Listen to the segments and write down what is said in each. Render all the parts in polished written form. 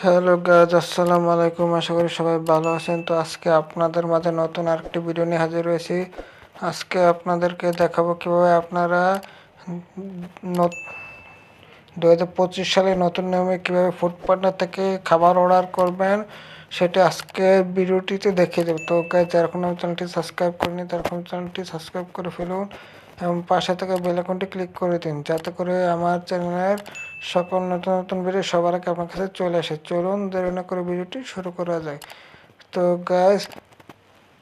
Hello guys, আসসালামু আলাইকুম। আশা করি সবাই ভালো আছেন। তো আজকে আপনাদের মাঝে নতুন আরেকটি ভিডিও নিয়ে হাজির হয়েছি। আজকে আপনাদেরকে দেখাবো কিভাবে আপনারা 2025 সালে নতুন নিয়মে কীভাবে ফুড পান্ডা থেকে খাবার অর্ডার করবেন সেটা আজকে ভিডিওটিতে দেখিয়ে দেবো। তো গাইজ, যারা এখন আমার চ্যানেলটি সাবস্ক্রাইব করেনি তারা এখন চ্যানেলটি সাবস্ক্রাইব করে ফেলুন এবং পাশে থাকা বেল আইকনটি ক্লিক করে দিন, যাতে করে আমার চ্যানেলের সকল নতুন নতুন ভিডিও সবার আগে আপনার কাছে চলে আসে। চলুন দেরি না করে ভিডিওটি শুরু করা যায়। তো গাইজ,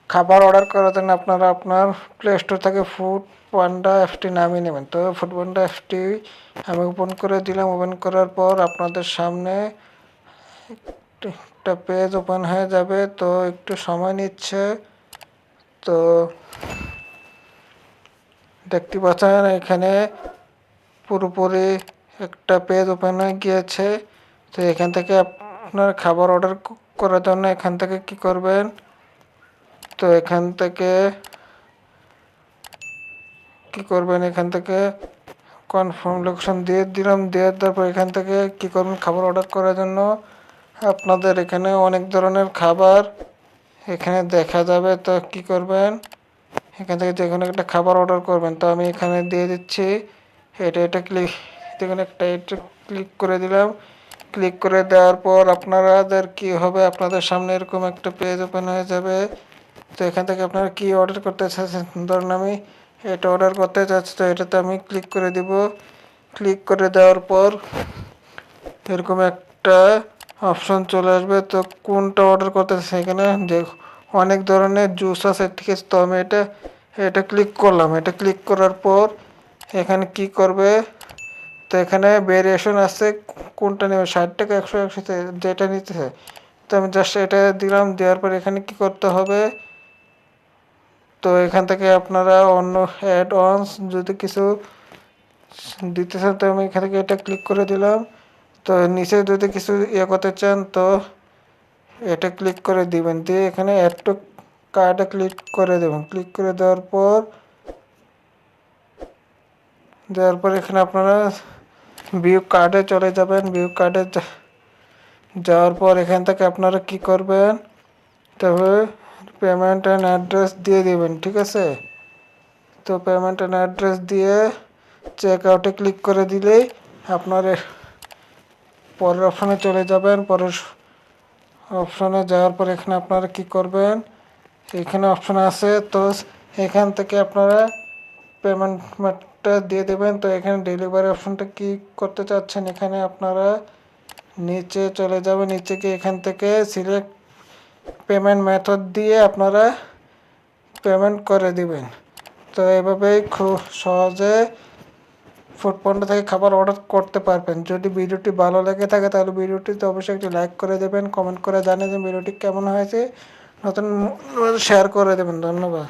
খাবার অর্ডার করার জন্য আপনারা আপনার প্লে স্টোর থেকে ফুড পান্ডা অ্যাপটি নামিয়ে নেবেন। তো ফুড পান্ডা অ্যাপটি আমি ওপেন করে দিলাম। ওপেন করার পর আপনাদের সামনে একটা পেজ ওপেন হয়ে যাবে। তো একটু সময় নিচ্ছে। তো দেখতে পাচ্ছেন এখানে পুরোপুরি একটা পেজ ওপেন হয়ে গিয়েছে। তো এখান থেকে আপনার খাবার অর্ডার করার জন্য এখান থেকে কি করবেন, তো এখান থেকে এখান থেকে কনফার্ম লোকেশন দিয়ে দিলাম। দেওয়ার পর এখান থেকে কি করবেন, খাবার অর্ডার করার জন্য আপনাদের এখানে অনেক ধরনের খাবার এখানে দেখা যাবে। তো কি করবেন, এখান থেকে যে কোনো একটা খাবার অর্ডার করবেন। তো আমি এখানে দিয়ে দিচ্ছি এটা ক্লিক, দেখুন এটা ক্লিক করে দিলাম। ক্লিক করে দেওয়ার পর আপনাদের কি হবে, আপনাদের সামনে এরকম একটা পেজ ওপেন হয়ে যাবে। তো এখান থেকে আপনারা কি অর্ডার করতে চাচ্ছেন, ধরুন আমি এটা অর্ডার করতে চাচ্ছি। তো এটাতে আমি ক্লিক করে দিব। ক্লিক করে দেওয়ার পর এরকম একটা অপশন চলে আসবে। তো কোনটা অর্ডার করতে চাচ্ছি, এখানে অনেক ধরনের জুস আছে, ঠিক আছে। তো আমি এটা ক্লিক করলাম। এটা ক্লিক করার পর এখানে কি করবে, তো এখানে ভেরিয়েশন আছে, কোনটা নেবে 60 টাকা 100 যেটা নিতে চাই। তো আমি জাস্ট এটা দিলাম। দেওয়ার পর এখানে কি করতে হবে, তো এখান থেকে আপনারা অন্য অ্যাড অনস যদি কিছু দিতে চান, তো আমি এখান থেকে এটা ক্লিক করে দিলাম। তো নিচে যদি কিছু করতে চান তো এটা ক্লিক করে দিবেন। দিয়ে এখানে অ্যাড টু কার্ডে ক্লিক করে দেবেন। ক্লিক করে দেওয়ার পর এখানে আপনারা ভিউ কার্ডে চলে যাবেন। ভিউ কার্ডে যাওয়ার পর এখান থেকে আপনারা কি করবেন, তবে পেমেন্ট অ্যান্ড অ্যাড্রেস দিয়ে দেবেন, ঠিক আছে। তো পেমেন্ট অ্যান্ড অ্যাড্রেস দিয়ে চেক আউটে ক্লিক করে দিলেই আপনার পরের অপশানে চলে যাবেন। পরের অপশানে যাওয়ার পর এখানে আপনারা কি করবেন, এখানে অপশান আছে। তো এখান থেকে আপনারা পেমেন্টটা দিয়ে দেবেন। তো এখানে ডেলিভারি অপশানটা কি করতে চাচ্ছেন, এখানে আপনারা নিচে চলে যাবেন। নিচে গিয়ে এখান থেকে সিলেক্ট পেমেন্ট মেথড দিয়ে আপনারা পেমেন্ট করে দিবেন। তো এভাবেই খুব সহজে ফুড পান্ডা থেকে খাবার অর্ডার করতে পারবেন। যদি ভিডিওটি ভালো লেগে থাকে তাহলে ভিডিওটিতে অবশ্যই একটি লাইক করে দেবেন, কমেন্ট করে জানিয়ে দেবেন ভিডিওটি কেমন হয়েছে, নতুন শেয়ার করে দেবেন। ধন্যবাদ।